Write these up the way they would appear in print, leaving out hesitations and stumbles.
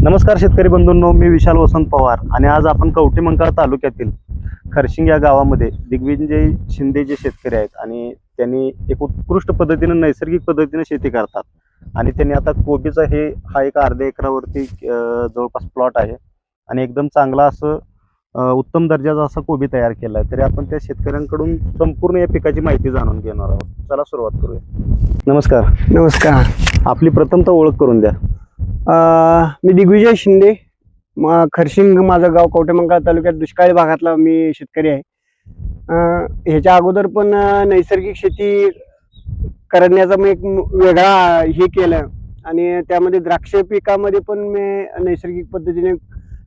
नमस्कार शेतकरी बंधूंनो, मी विशाल वसंत पवार आणि आज आपण कवठेमंकाळ तालुक्यातील खरशिंग या गावामध्ये दिग्विजय शिंदे जे शेतकरी आहेत आणि त्यांनी एक उत्कृष्ट पद्धतीने नैसर्गिक पद्धतीने शेती करतात आणि त्यांनी आता कोबीचा हा एक अर्ध्या एकरावरती जवळपास प्लॉट आहे आणि एकदम चांगला असं उत्तम दर्जाचा असा कोबी तयार केला आहे. तरी आपण त्या शेतकऱ्यांकडून संपूर्ण या पिकाची माहिती जाणून घेणार आहोत. चला सुरुवात करूया. नमस्कार. नमस्कार. आपली प्रथमतः ओळख करून द्या. मी दिग्विजय शिंदे. खरशिंग माझं गाव. कवठेमंकाळ तालुक्यात दुष्काळी भागातला मी शेतकरी आहे. ह्याच्या अगोदर पण नैसर्गिक शेती करण्याचा मी एक वेगळा हे केलं आणि त्यामध्ये द्राक्ष पिकामध्ये पण मी नैसर्गिक पद्धतीने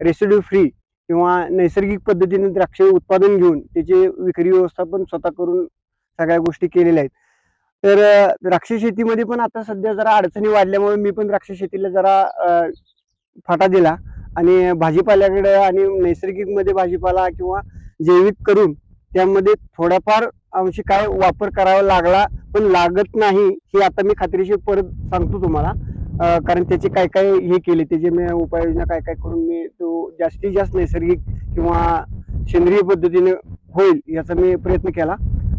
रेसिड्यू फ्री किंवा नैसर्गिक पद्धतीने द्राक्ष उत्पादन घेऊन त्याची विक्री व्यवस्थापन स्वतः करून सगळ्या गोष्टी केलेल्या आहेत. तर द्राक्ष शेतीमध्ये पण आता सध्या जरा अडचणी वाढल्यामुळे मी पण द्राक्ष शेतीला जरा फाटा दिला आणि भाजीपाल्याकडे आणि नैसर्गिक मध्ये भाजीपाला किंवा जैविक करून त्यामध्ये थोडाफार अंशी काय वापर करावा लागला, पण लागत नाही हे आता मी खात्रीशीर परत सांगतो तुम्हाला. कारण त्याचे काय काय हे केले, त्याचे मी उपाययोजना काय काय करून मी तो जास्तीत जास्त नैसर्गिक किंवा सेंद्रिय पद्धतीने होईल याचा मी प्रयत्न केला.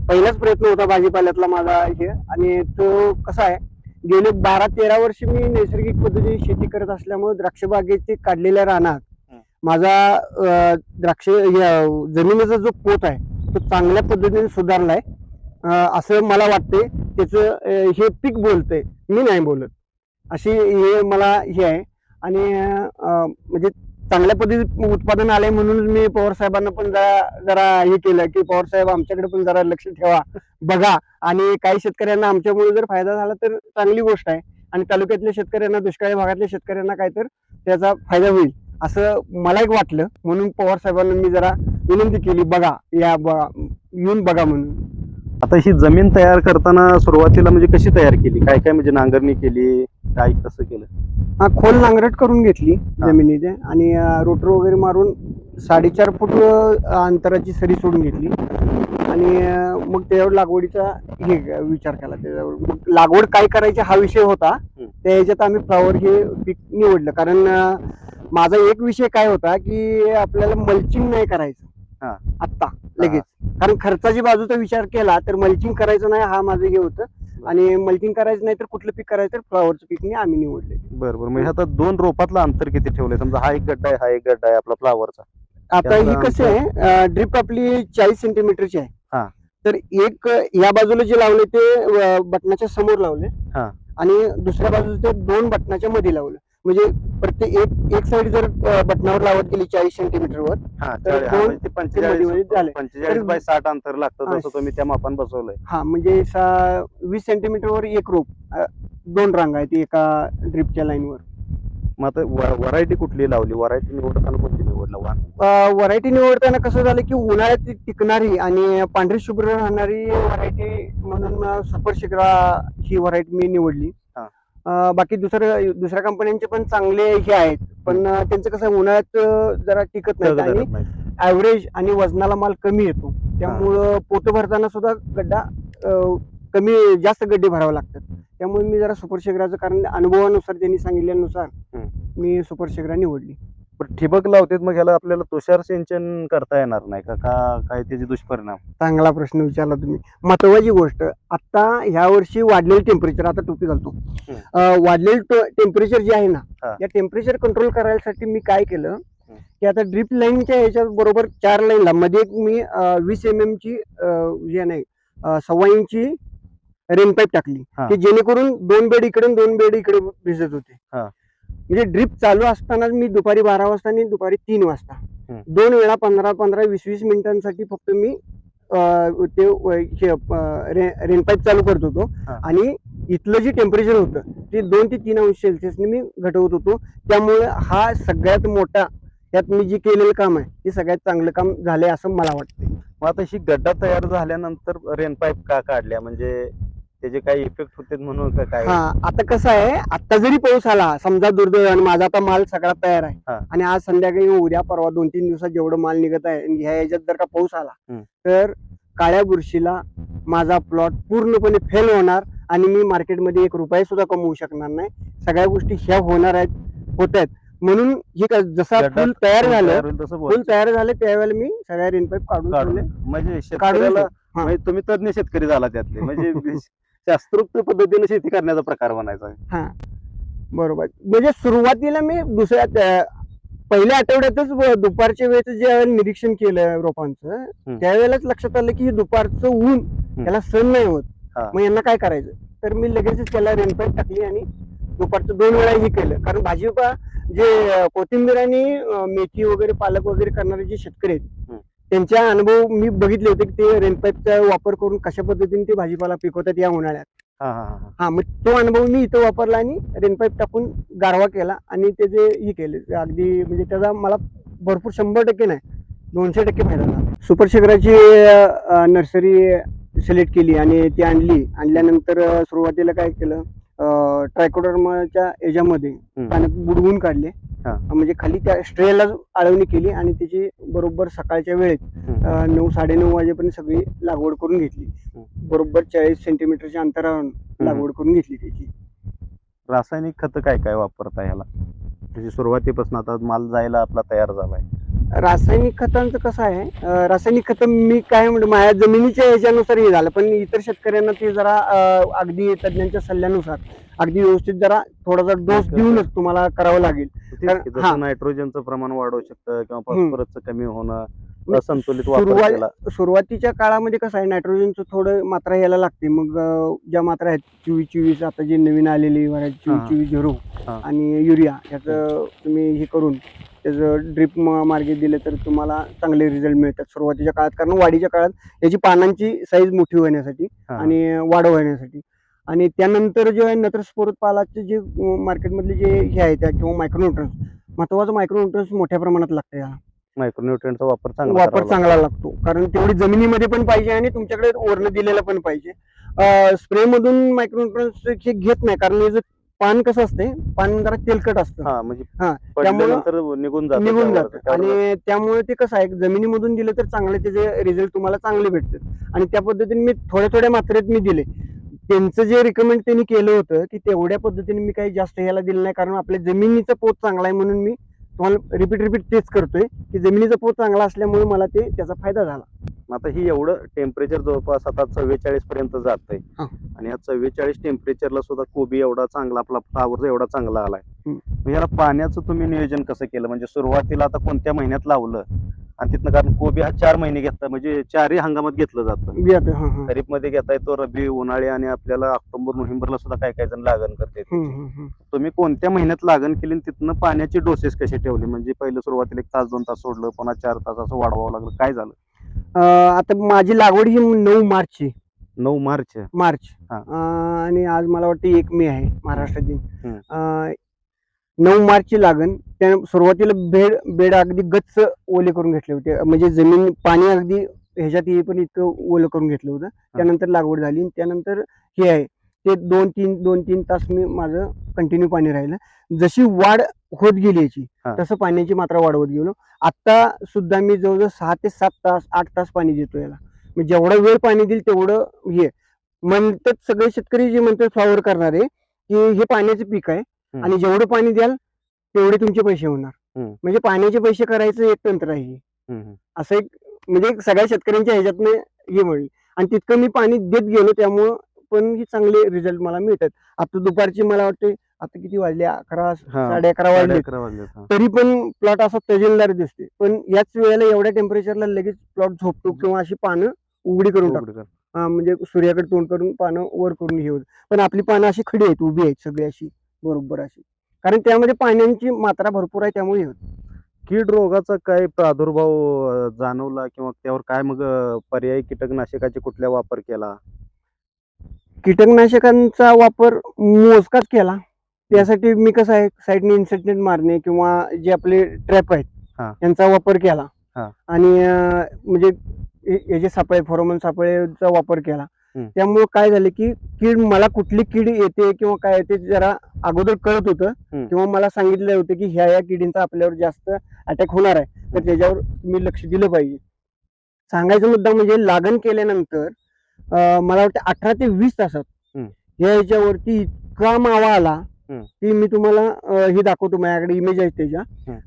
पहिलाच प्रयत्न होता भाजीपाल्यातला माझा हे, आणि तो कसा आहे, गेले 12-13 वर्ष मी नैसर्गिक पद्धतीने शेती करत असल्यामुळे द्राक्ष बागेचे काढलेल्या रानात माझा द्राक्ष जमिनीचा जो पोत आहे तो चांगल्या पद्धतीने सुधारलाय असं मला वाटते. त्याचं हे पीक बोलतंय, मी नाही बोलत, अशी हे मला हे आहे. आणि म्हणजे चांगल्या पद्धतीने उत्पादन आलंय म्हणून मी पवार साहेबांना पण जरा हे केलं की पवार साहेब आमच्याकडे पण जरा लक्ष ठेवा, बघा, आणि काही शेतकऱ्यांना आमच्यामुळे जर फायदा झाला तर चांगली गोष्ट आहे आणि तालुक्यातल्या शेतकऱ्यांना, दुष्काळी भागातल्या शेतकऱ्यांना काय तर त्याचा फायदा होईल असं मला एक वाटलं. म्हणून पवार साहेबांना मी जरा विनंती केली, बघा, येऊन बघा म्हणून. आता ही जमीन तयार करताना सुरुवातीला म्हणजे कशी तयार केली, काय काय म्हणजे नांगरणी केली, काय कसं केलं? खोल नांगरट करून घेतली जमिनीचे आणि रोटर वगैरे मारून 4.5 फूट अंतराची सरी सोडून घेतली आणि मग त्याच्यावर लागवडीचा हे विचार केला. त्याच्यावर मग लागवड काय करायची हा विषय होता. त्या ह्याच्यात आम्ही फ्लावर हे पीक निवडलं. कारण माझा एक विषय काय होता की आपल्याला मल्चिंग नाही करायचं आत्ता लगेच, कारण खर्चाची बाजूचा विचार केला तर मल्चिंग करायचं नाही हा माझं हे होतं. आणि मल्चिंग करायचं नाही तर कुठलं पीक करायचं तर फ्लावरचं पीक आम्ही निवडले. बरोबर. म्हणजे आता 2 रोपातलं अंतर किती ठेवलंय? समजा हा एक गड्डा आहे, हा एक गड्डा आहे आपला फ्लावरचा. आता ही कसं आहे, ड्रिप आपली 40 सेंटीमीटरची आहे. तर एक या बाजूला जे लावले ते बटनाच्या समोर लावले आणि दुसऱ्या बाजूला ते 2 बटनाच्या मध्ये लावले. म्हणजे प्रत्येक एक साईड जर बटनावर लावत गेली 40 सेंटीमीटरवर तर 45 बाय 60 अंतर लागतं, जसं तुम्ही त्या मापान बसवलंय. म्हणजे 20 सेंटीमीटरवर एक रोप, 2 रांग आहेत एका ड्रिपच्या लाईनवर. मग आता व्हरायटी कुठली लावली? व्हरायटी निवडताना कोणती निवडला? व्हरायटी निवडताना कसं झालं की उन्हाळ्यात टिकणारी आणि पांढरी शुभ्र राहणारी व्हरायटी म्हणून सुपर शिग्रा ही व्हरायटी मी निवडली. बाकी दुसऱ्या कंपन्यांचे पण चांगले हे आहेत, पण त्यांचं कसं उन्हाळ्यात जरा टिकत नाही आणि ऍव्हरेज आणि वजनाला माल कमी येतो. त्यामुळं पोत भरताना सुद्धा गड्डा जास्त गड्डे भरावे लागतात. त्यामुळे मी जरा सुपर शिग्राचं, कारण अनुभवानुसार त्यांनी सांगितल्यानुसार मी सुपर शिग्रा निवडली. ठिबक लावतात, मग ह्याला आपल्याला तुषार सिंचन करता येणार नाही का? काय त्याचे दुष्परिणाम? चांगला प्रश्न विचारला तुम्ही. महत्वाची गोष्ट, आता ह्या वर्षी वाढलेलं टेम्परेचर, आता टोपी घालतो, वाढलेलं टेम्परेचर जे आहे ना, या टेम्परेचर कंट्रोल करायसाठी मी काय केलं की आता ड्रिप लाईनच्या ह्याच्या बरोबर 4 लाईनला मध्ये एक मी 20 mm ची जे नाही 1.25 इंची रेन पाईप टाकली की जेणेकरून 2 बेड इकडे 2 बेड इकडे भिजत होते. म्हणजे ड्रिप चालू असताना मी दुपारी 12 वाजता आणि दुपारी 3 वाजता 2 वेळा 15-20 मिनिटांसाठी फक्त मी ते रेन पाईप चालू करत होतो आणि इथलं जे टेम्परेचर होतं ते 2 ते 3 अंश सेल्सिअसने मी घटवत होतो. त्यामुळे हा सगळ्यात मोठा त्यात मी जे केलेलं काम आहे ते सगळ्यात चांगलं काम झालंय असं मला वाटतं. मग आता ही गड्डा तयार झाल्यानंतर रेन पाईप का काढल्या, म्हणजे त्याचे काही इफेक्ट होते म्हणून का काय? आता कसं आहे, आता जरी पाऊस आला समजा दुर्दैव आणि माझा आता माल सगळा तयार आहे आणि आज संध्याकाळी उद्या परवा 2-3 दिवसात जेवढं माल निघत आहे ह्या ह्याच्यात जर का पाऊस आला तर काळ्या बुरशीला माझा प्लॉट पूर्णपणे फेल होणार आणि मी मार्केटमध्ये 1 रुपया सुद्धा कमवू शकणार नाही. सगळ्या गोष्टी ह्या होणार आहेत, होत आहेत. म्हणून जसा गड्डा फुल तयार फुल झालं, होईल तसं फुल तयार झालं त्यावेळेला मी सगळ्या रेनपाईप काढून काढून ठेवले. म्हणजे शेतकऱ्याला हा. म्हणजे तुम्ही तज्ञ शेतकरी झाला त्यातले म्हणजे शास्त्रोक्त पद्धतीने शेती करण्याचा प्रकार म्हणायचा आहे. हा बरोबर. म्हणजे सुरुवातीला मी पहिल्या आठवड्यातच दुपारच्या वेळेच जे निरीक्षण केलं रोपांचं, त्यावेळेलाच लक्षात आलं की हे दुपारचं ऊन त्याला सहन नाही होत. हा. मग यांना काय करायचं, तर मी लगेचच त्याला रेनपाईप टाकली आणि दुपारचं 2 वेळा हे केलं. कारण भाजीपा जे कोथिंबीर आणि मेथी वगैरे पालक वगैरे करणारे जे शेतकरी आहेत, त्यांच्या अनुभव मी बघितले होते की ते रेनपाईपचा वापर करून कशा पद्धतीने ते भाजीपाला पिकवतात या उन्हाळ्यात. हा, मग तो अनुभव मी इथं वापरला आणि रेनपाईप टाकून गारवा केला आणि त्याचे हे केले. अगदी म्हणजे त्याचा मला भरपूर 100% नाही 200% फायदा झाला. सुपर शिखराची नर्सरी सिलेक्ट केली आणि ती आणल्यानंतर सुरुवातीला काय केलं, ट्रायकोडर्माच्या याच्यामध्ये पाण्यात बुडवून काढले. म्हणजे खाली त्या स्ट्रेला आळवणी केली आणि त्याची बरोबर सकाळच्या वेळेत 9-9:30 वाजेपर्यंत सगळी लागवड करून घेतली. बरोबर 40 सेंटीमीटरच्या अंतरावर लागवड करून घेतली त्याची. रासायनिक खत काय काय वापरता याला, म्हणजे सुरुवातीपासून आता माल जायला आपला तयार झालाय? रासायनिक खतांचं कसं आहे, रासायनिक खत मी काय म्हणतो माझ्या जमिनीच्या ह्याच्यानुसार हे झालं, पण इतर शेतकऱ्यांना ते जरा अगदी तज्ञांच्या सल्ल्यानुसार अगदी व्यवस्थित जरा थोडासा डोस देऊनच तुम्हाला करावं लागेल. जसं नायट्रोजनचं प्रमाण वाढवू शकतं किंवा फॉस्फरसचं कमी होणं, असंतुलित वापर केला. सुरुवातीच्या काळामध्ये कसं आहे, नायट्रोजनचं थोडं मात्रा यायला लागते. मग ज्या मात्रा आहेत 24-24 आता जी नवीन आलेली 24-24-0 आणि युरिया याचं तुम्ही हे करून त्याचं ड्रिप मार्गे दिले तर तुम्हाला चांगले रिझल्ट मिळतात सुरुवातीच्या काळात. कारण वाढीच्या काळात याची पानांची साईज मोठी होण्यासाठी आणि वाढ होण्यासाठी. आणि त्यानंतर जे आहे नत्रस्फोरपालाचे जे मार्केटमधले जे हे आहेत किंवा मायक्रोन्यूट्रन्स, महत्वाचं मायक्रोन्यूट्रन्स मोठ्या प्रमाणात लागतं याला. मायक्रोन्यूट्रिएंटचा वापर चांगला लागतो, कारण तेवढी जमिनीमध्ये पण पाहिजे आणि तुमच्याकडे वर्ण दिलेला पण पाहिजे. स्प्रे मधून मायक्रोन्यूट्रन्स हे घेत नाही, कारण याचं पान कसं असते, पान जरा तेलकट असतं. म्हणजे त्यामुळे निघून जातं आणि त्यामुळे ते कसं आहे, जमिनीमधून दिलं तर चांगले त्याचे रिझल्ट तुम्हाला चांगले भेटतात. आणि त्या पद्धतीने मी थोड्या मात्रेत मी दिले. त्यांचं जे रिकमेंड त्यांनी केलं होतं की तेवढ्या पद्धतीने मी काही जास्त ह्याला दिलं नाही, कारण आपल्या जमिनीचा पोत चांगला आहे म्हणून मी तुम्हाला रिपीट तेच करतोय की जमिनीचा पोत चांगला असल्यामुळे मला त्याचा फायदा झाला. आता ही एवढं टेम्परेचर जवळपास आता 44 पर्यंत जातंय आणि या 44 टेम्परेचरला सुद्धा कोबी एवढा चांगला, आपला फ्लावर एवढा चांगला आलाय. याला पाण्याचं तुम्ही नियोजन कसं केलं, म्हणजे सुरुवातीला आता कोणत्या महिन्यात लावलं आणि तिथनं, कारण कोबी हा 4 महिने घेतला, म्हणजे 4ही हंगामात घेतलं जातं. खरीप मध्ये घेता येतो, रब्बी, उन्हाळी आणि आपल्याला ऑक्टोबर नोव्हेंबरला सुद्धा काही जण लागण करते. तुम्ही कोणत्या महिन्यात लागण केली आणि तिथनं पाण्याची डोसेस कसे ठेवले, म्हणजे पहिलं सुरुवातीला 1 तास 2 तास सोडलं, पुन्हा 4 तास असं वाढवावं लागलं, काय झालं? आता माझी लागवड ही 9 मार्चची. 9 मार्च आणि आज मला वाटतं 1 मे आहे महाराष्ट्र दिन. 9 मार्चची लागण. त्या सुरुवातीला बेड अगदी गच्च ओले करून घेतले होते, म्हणजे जमीन पाणी अगदी ह्याच्यात येईपर्यंत इतकं ओलं करून घेतलं होतं. त्यानंतर लागवड झाली. त्यानंतर हे आहे ते 2-3 तास मी माझं कंटिन्यू पाणी राहिलं. जशी वाढ होत गेली याची तसं पाण्याची मात्रा वाढवत गेलो. आता सुद्धा मी जवळजवळ 6 ते 7 तास 8 तास पाणी देतो याला. म्हणजे जेवढा वेळ पाणी देईल तेवढं हे म्हणतात सगळे शेतकरी जे म्हणतात फ्लॉवर करणारे की हे पाण्याचं पीक आहे आणि जेवढं पाणी द्याल तेवढे तुमचे पैसे होणार. म्हणजे पाण्याचे पैसे करायचं एक तंत्र आहे असं एक, म्हणजे सगळ्या शेतकऱ्यांच्या ह्याच्यातनं हे म्हणलं. आणि तितकं मी पाणी देत गेलो त्यामुळं पण ही चांगले रिझल्ट मला मिळतात. आता दुपारची मला वाटते आता किती वाजले, 11 11:30 वाजले, तरी पण प्लॉट असा तजेलदार दिसते. पण याच वेळेला एवढ्या टेम्परेचरला लगेच प्लॉट झोपतो किंवा अशी पानं उघडी करून टाकतो. म्हणजे सूर्याकडे तोंड करून पानं वर करून हे होत. पण आपली पानं अशी खडी आहेत, उभी आहेत सगळी अशी बरोबर अशी, कारण त्यामध्ये पाण्याची मात्रा भरपूर आहे त्यामुळे होत. कीड रोगाचा काय प्रादुर्भाव जाणवला किंवा त्यावर काय मग पर्यायी कीटकनाशकाचे कुठल्या वापर केला? कीटकनाशकांचा वापर मोजकाच केला. त्यासाठी मी कसं आहे, साईडने इन्सेक्टिसाइड मारणे किंवा जे आपले ट्रॅप आहेत यांचा वापर केला. आणि म्हणजे याचे सापळे, फेरोमोन सापळेचा वापर केला. त्यामुळे काय झालं की कीड, मला कुठली कीड येते किंवा काय येते जरा अगोदर कळत होतं किंवा मला सांगितलं होतं की ह्या किडींचा आपल्यावर जास्त अटॅक होणार आहे, तर त्याच्यावर तुम्ही लक्ष दिलं पाहिजे. सांगायचा मुद्दा म्हणजे लागण केल्यानंतर मला वाटतं 18 ते 20 तासात ह्याच्यावरती इतका मावा आला हम्म. की मी तुम्हाला हे दाखवतो, माझ्याकडे इमेज आहे त्याच्या,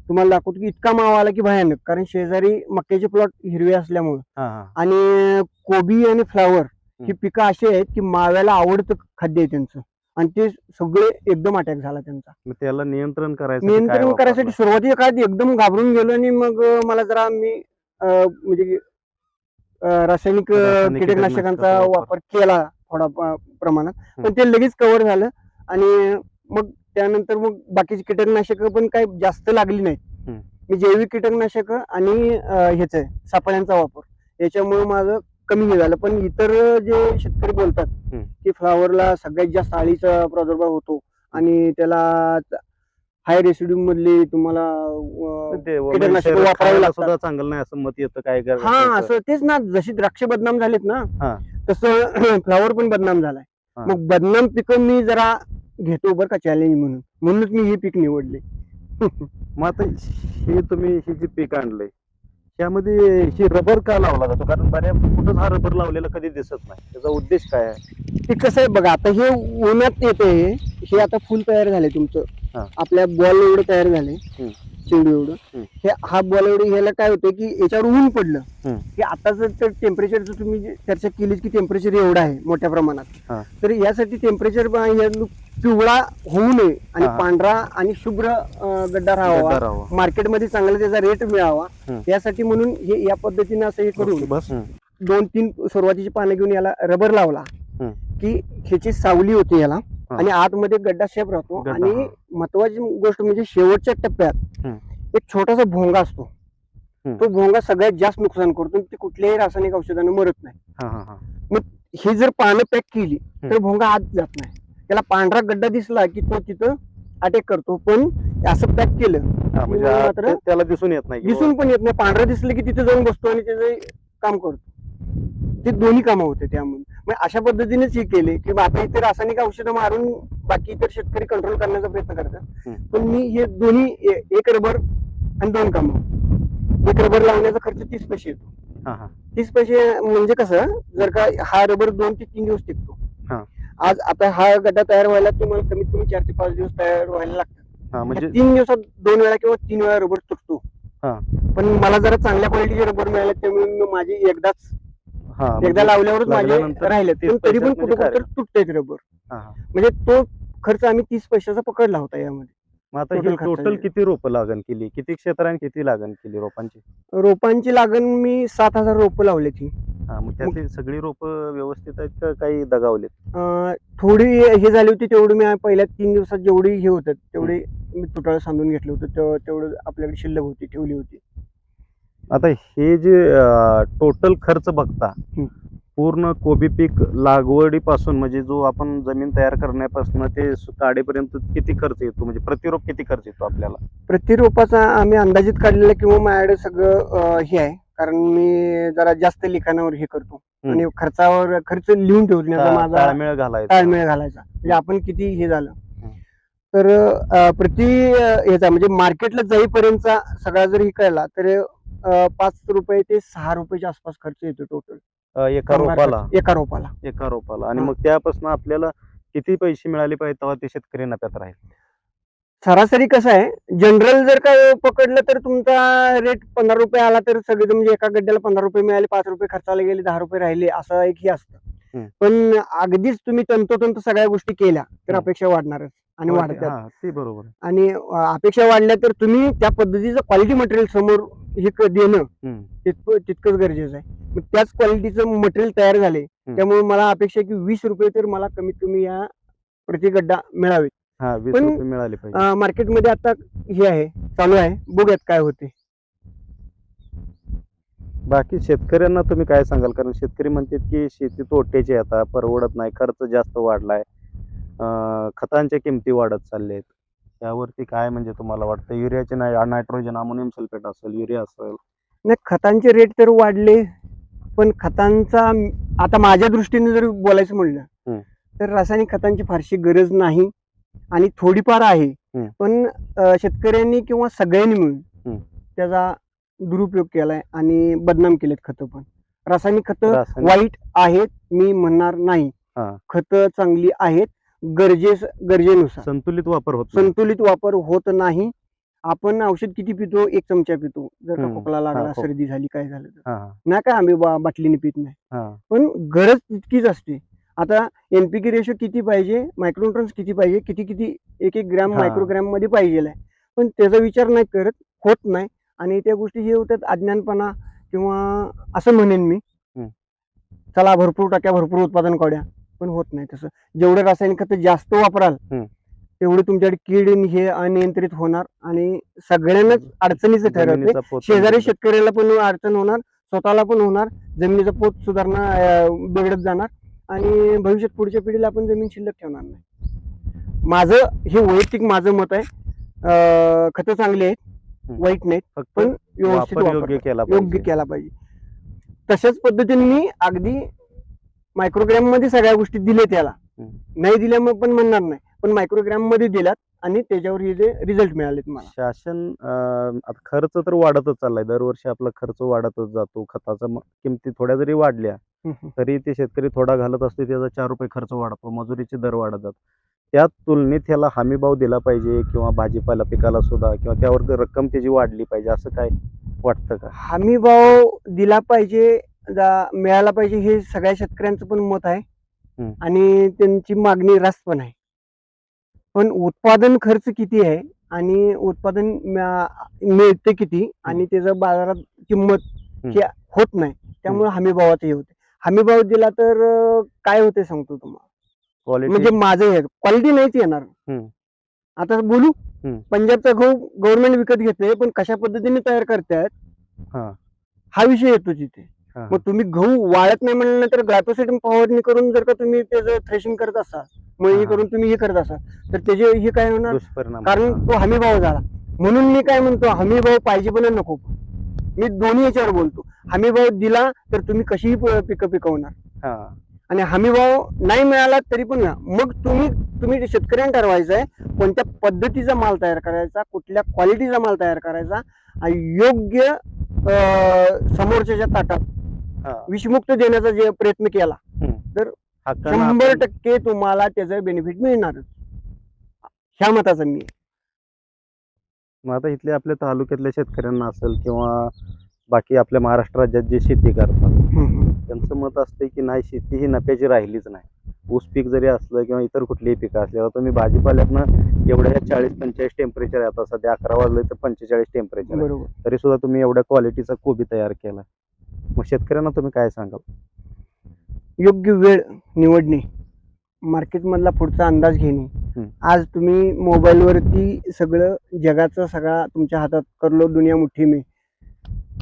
तुम्हाला दाखवतो की इतका मावा आला की भयानक. कारण शेजारी मक्याचे प्लॉट हिरवे असल्यामुळे हा हा आणि कोबी आणि फ्लावर ही हम्म. पिकं अशी आहेत की माव्याला आवडतं खाद्य आहे त्यांचं, आणि ते सगळे एकदम अटॅक झाला त्यांचा. मग त्याला नियंत्रण करायसाठी काय नियंत्रण करायसाठी वापरलं? सुरुवातीच्या काळात एकदम घाबरून गेलो, आणि मग मला जरा मी म्हणजे रासायनिक रासायनिक कीटकनाशकांचा वापर केला थोडा प्रमाणात, हम्म. पण ते लगेच कव्हर झालं. आणि मग त्यानंतर मग बाकीची कीटकनाशकं पण काही जास्त लागली नाहीत. हम्म. मी जैविक कीटकनाशक आणि ह्याच सापळ्यांचा वापर याच्यामुळे माझं कमी हे झालं. पण इतर जे शेतकरी बोलतात हम्म. की फ्लावरला सगळ्यात जास्त अळीचा प्रादुर्भाव होतो आणि त्याला हाय रेसिड्यू मधले तुम्हाला ते कीटकनाशक शरीरात वापरावे खायला लागतात. सुद्धा चांगलं नाही असं मत येतं काय हा, करायचं? असं तेच ना, जशी द्राक्ष बदनाम झालेत ना हा. तसं फ्लावर पण बदनाम झालाय. हा. मग बदनाम पिकं मी जरा घेतो बरं का चॅलेंज म्हणून, म्हणूनच मी हे पीक निवडले. मग आता हे तुम्ही हे जे पीक आणलंय त्यामध्ये ही रबर का लावला जातो? कारण बऱ्या कुठंच हा रबर लावलेला कधी दिसत नाही. त्याचा उद्देश काय आहे? ते कसं आहे बघा, आता हे उन्हात येते, हे आता फुल तयार झाले हा. तुमचं, आपल्या बॉल एवढं तयार झाले, हम्म. चेंडू एवढं. हम्म. हे हा बॉल एवढं ह्याला काय होतं की याच्यावर ऊन पडलं हम्म. की आता जर तर टेम्परेचरचं तुम्ही जे चर्चा केलीच की टेम्परेचर एवढं आहे मोठ्या प्रमाणात, हा. तर यासाठी टेम्परेचर पिवळा होऊ नये आणि हा. पांढरा आणि शुभ्र गड्डा राहावा, गड्डा राहावा. मार्केटमध्ये चांगला त्याचा रेट मिळावा, हम्म. यासाठी म्हणून हे या पद्धतीने असं हे करून बस. 2-3 सुरुवातीची पानं घेऊन याला रबर लावला हम्म. की ह्याची सावली होते याला, हा. आणि आतमध्ये गड्डा शेप राहतो. गड्डा, आणि हा. महत्वाची गोष्ट म्हणजे शेवटच्या टप्प्यात एक छोटासा भोंगा असतो. तो भोंगा सगळ्यात जास्त नुकसान करतो, ते कुठल्याही रासायनिक औषधाने मरत नाही. हा हा हा. मग ही जर पानं पॅक केली तर भोंगा आत जात नाही. त्याला पांढरा गड्डा दिसला की तो तिथं अटॅक करतो. पण असं पॅक केलं हा, की म्हणजे मग मात्र त्याला दिसून येत नाही की दिसून पण येत नाही. पांढरं दिसलं की तिथे जाऊन बसतो आणि त्याचं काम करतो. ते दोन्ही कामं होते त्यामुळे. मग अशा पद्धतीनेच हे केले की आता इथे रासायनिक औषधं मारून बाकी इतर शेतकरी कंट्रोल करण्याचा प्रयत्न करतात. पण मी हे दोन्ही एक रबर आणि 2 कामं. एक रबर लावण्याचा खर्च 30 पैसे येतो. हा हा 30 पैसे म्हणजे कसं, जर का हा रबर 2 ते 3 दिवस टिकतो. हा. आज आता हा गड्डा तयार व्हायला तुम्हाला कमीत कमी 4 ते 5 दिवस तयार व्हायला लागतात. हा, म्हणजे 3 दिवसात 2 वेळा किंवा 3 वेळा रबर तुटतो. हा पण मला जरा चांगल्या क्वालिटीचे रबर मिळाले त्यामुळे माझी एकदाच हा एकदा म्हणजे लावल्यावरच माझे लागल्यानंतर राहिले. 30 पण तरी पण पैशात कुठं म्हणजे कुठं तुटते रबर. हा हा. म्हणजे तो खर्च आम्ही 30 पैशाचा पकडला होता यामध्ये. मग आता Total ही खर्च टोटल आहे. किती रोपं लागण केली? किती क्षेत्राने किती लागण केली रोपांची? रोपांची लागण मी 7,000 रोपं लावली ती. हा, मग त्यातली सगळी रोपं व्यवस्थित आहेत का काही दगावलेत? थोडी हे झाली होती, तेवढी मी पहिल्या 3 दिवसात जेवढी हे होतं तेवढी मी तुटाळ सांधून घेतलं होतं. तेवढं आपल्याकडे शिल्लक होती, ठेवली होती. आता हे जे टोटल खर्च बघता, पूर्ण कोबी पीक लागवडीपासून म्हणजे जो आपण जमीन तयार करण्यापासून ते काढेपर्यंत किती खर्च येतो? म्हणजे प्रतिरोप किती खर्च येतो आपल्याला? प्रतिरोपाचा आम्ही अंदाजित काढलेला किंवा माझ्याकडे सगळं हे आहे, कारण मी जरा जास्त लिखाणावर हे करतो आणि खर्चावर खर्च लिहून ठेवण्याचा माझा ताळमेळ घालायचा. ताळमेळ घालायचा. म्हणजे आपण किती हे झालं तर प्रति ह्याचा म्हणजे मार्केटला जाईपर्यंतचा सगळा जर हे कळला तर 5 रुपये ते 6 रुपयाच्या आसपास खर्च येतो टोटल एका रोपाला? एका रोपाला. एका रोपाला. आणि हा. मग त्यापासून आपल्याला किती पैसे मिळाले पाहिजे तेव्हा ते शेतकरी नफ्यात राहील? सरासरी कसं आहे, जनरल जर का पकडलं तर तुमचा रेट 15 रुपये आला तर सगळे म्हणजे एका गड्ड्याला 15 रुपये मिळाले, 5 रुपये खर्चाला गेले, 10 रुपये राहिले, असं एक हे असतं. पण अगदीच तुम्ही तंतोतंत सगळ्या गोष्टी केल्या तर अपेक्षा वाढणारच आणि वाढतात. हा, ते बरोबर आहे. आणि अपेक्षा वाढल्या तर तुम्ही त्या पद्धतीचं क्वालिटी मटेरियल समोर हे देणं तितकंच गरजेचं आहे. मग त्याच क्वालिटीचं मटेरियल तयार झाले, त्यामुळे मला अपेक्षा आहे की 20 रुपये तर मला कमीत कमी या प्रति गड्डा मिळावेत. हा, 20 पण रुपये मिळाले पाहिजे. मार्केटमध्ये आता हे आहे, चालू आहे, बघूयात काय होते. बाकी शेतकऱ्यांना तुम्ही काय सांगाल? कारण शेतकरी म्हणतात की शेती तोट्याची आहे, आता परवडत नाही, खर्च जास्त वाढलाय, खतांच्या किमती वाढत चाललेत. त्यावरती काय म्हणजे तुम्हाला वाटतं? युरियाचे नाही, नायट्रोजन, अमोनियम सल्फेट असेल, युरिया असेल. नाही, खतांचे रेट तर वाढले, पण खतांचा आता माझ्या दृष्टीने जर बोलायचं म्हणलं तर रासायनिक खतांची फारशी गरज नाही आणि थोडीफार आहे. पण शेतकऱ्यांनी किंवा सगळ्यांनी मिळून त्याचा दुरुपयोग केलाय आणि बदनाम केलेत खतं. पण रासायनिक खतं वाईट आहेत मी म्हणणार नाही, खतं चांगली आहेत. गरजेनुसार संतुलित वापर होत नाही. संतुलित वापर होत नाही. आपण औषध किती पितो? 1 चमचा पितो. जर का हम्म. खोकला लागला, हा, सर्दी झाली, काय झालं तर हा नाही का आम्ही बाटलीने पित नाही. हा पण गरज तितकीच असते. आता एनपीके रेशो किती पाहिजे, मायक्रोन्यूट्रन्स किती पाहिजे, किती 1 ग्रॅम हा. मायक्रोग्रॅम मध्ये पाहिजे आहे. पण त्याचा विचार नाही करत, होत नाही. आणि त्या गोष्टी जे होतात अज्ञानपणा किंवा असं म्हणेन मी, चला भरपूर टाक्या भरपूर उत्पादन काढूया, पण होत नाही तसं. जेवढं रासायनिक खत जास्त वापराल तेवढे तुमच्याकडे कीड आणि हे अनियंत्रित होणार आणि सगळ्यांनाच अडचणीचं ठरवते. जमिनीचा पोत शेजारी शेतकऱ्याला पण अडचण होणार, स्वतःला पण होणार, जमिनीचा पोत सुधारणा बिघडत जाणार आणि भविष्यात पुढच्या पिढीला आपण जमीन शिल्लक ठेवणार नाही. माझं हे वैयक्तिक माझं मत आहे. खतं चांगली आहेत, वाईट नाहीत, फक्त पण व्यवस्थित वापर वापर योग्य केला पाहिजे. तशाच पद्धतीने मी अगदी मायक्रोग्रॅम मध्ये सगळ्या गोष्टी दिले त्याला, नाही दिल्या मग पण म्हणणार नाही, पण मायक्रोग्रॅम मध्ये दिल्यात आणि त्याच्यावर हे जे रिझल्ट मिळालेत मला. शासन आता खर्च तर वाढतच चाललाय. दरवर्षी आपला खर्च वाढतच जातो. खताचा किमती थोड्या जरी वाढल्या तरी ते शेतकरी थोडा घालत असतो, त्याचा 4 रुपये खर्च वाढतो, मजुरीचे दर वाढत जातात. त्या तुलनेत त्याला हमी भाव दिला पाहिजे किंवा भाजीपाला पिकाला सुद्धा किंवा त्यावर रक्कम त्याची वाढली पाहिजे, असं काय वाटतं का? हमी भाव दिला पाहिजे, मिळाला पाहिजे, हे सगळ्या शेतकऱ्यांचं पण मत आहे आणि त्यांची मागणी रास्त पण आहे. पण उत्पादन खर्च किती आहे आणि उत्पादन मिळते किती आणि त्याचं बाजारात किंमत ही होत नाही. त्यामुळे हमी भावात हे होते. हमी भाव दिला तर काय होते सांगतो तुम्हाला. म्हणजे माझं हे क्वालिटी नाहीच येणार. आता बोलू, पंजाबचा गहू गव्हर्नमेंट विकत घेते, पण कशा पद्धतीने तयार करतात हा विषय येतो तिथे. मग तुम्ही गहू वाळत नाही म्हणल्यानंतर ग्लायफोसेट फवारणी करून जर का तुम्ही त्याचं थ्रेशिंग करत असाल, मग हे करून तुम्ही हे करत असाल, तर त्याचे हे काय होणार? कारण तो हमी भाव झाला. म्हणून मी काय म्हणतो, हमी भाव पाहिजे पण नको. मी दोन्ही याच्यावर बोलतो. हमी भाव दिला तर तुम्ही कशीही पिकं पिकवणार आणि हमी भाव नाही मिळाला तरी पण मग तुम्ही शेतकऱ्यांना ठरवायचं आहे कोणत्या पद्धतीचा माल तयार करायचा, कुठल्या क्वालिटीचा माल तयार करायचा आणि योग्य समोरच्या ताटात विषमुक्त देण्याचा जे प्रयत्न केला तर 100% तुम्हाला त्याचं बेनिफिट मिळणारच. ह्या मताचा मी. मग आता इथल्या आपल्या तालुक्यातल्या शेतकऱ्यांना असेल किंवा बाकी आपल्या महाराष्ट्र राज्यात जे शेती करतात त्यांचं मत असते की नाही, शेती ही नफ्याची राहिलीच नाही. ऊस पीक जरी असलं किंवा इतर कुठलीही पिकं असल्यावर तुम्ही भाजीपाल्यातनं एवढ्या 40-45 टेम्परेचर आहे, आता सध्या 11 वाजले तर 45 टेम्परेचर आहे, तरी सुद्धा तुम्ही एवढ्या क्वालिटीचा कोबी तयार केला. मग शेतकऱ्यांना तुम्ही काय सांगाल? योग्य वेळ निवडणे, मार्केटमधला पुढचा अंदाज घेणे. आज तुम्ही मोबाईलवरती सगळं जगाचा सगळा तुमच्या हातात करलो, दुनिया मुठ्ठी में,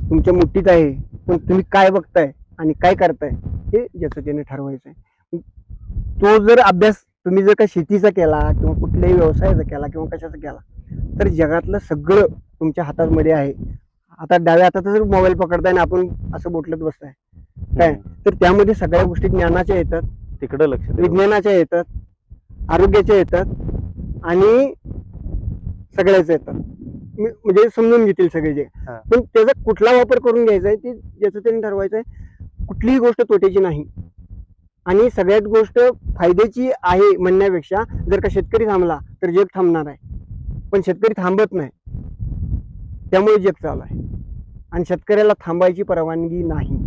तुमच्या मुठीत आहे. पण तुम्ही काय बघताय आणि काय करताय हे ज्याचं त्याने ठरवायचं आहे. तो जर अभ्यास तुम्ही जर का शेतीचा केला किंवा कुठल्याही व्यवसायाचा केला किंवा कशाचा केला तर जगातलं सगळं तुमच्या हातामध्ये आहे. आता डाव्या हातात जर मोबाईल पकडताय आणि आपण असं बोटलत बसताय काय, तर त्यामध्ये सगळ्या गोष्टी ज्ञानाच्या येतात, तिकडे लक्ष विज्ञानाच्या येतात, आरोग्याच्या येतात आणि सगळ्याच येतात. म्हणजे समजून घेतील सगळे जे. पण त्याचा कुठला वापर करून घ्यायचा आहे ते ज्याचं त्यांनी ठरवायचं आहे. कुठलीही गोष्ट तोट्याची नाही आणि सगळ्यात गोष्ट फायद्याची आहे म्हणण्यापेक्षा जर का शेतकरी थांबला तर जग थांबणार आहे. पण शेतकरी थांबत नाही, त्यामुळे जग चालू आहे आणि शेतकऱ्याला थांबायची परवानगी नाही.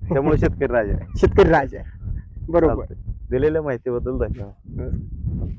त्यामुळे शेतकरी राजा आहे. शेतकरी राजा आहे. बरोबर. दिलेल्या माहितीबद्दल धन्यवाद.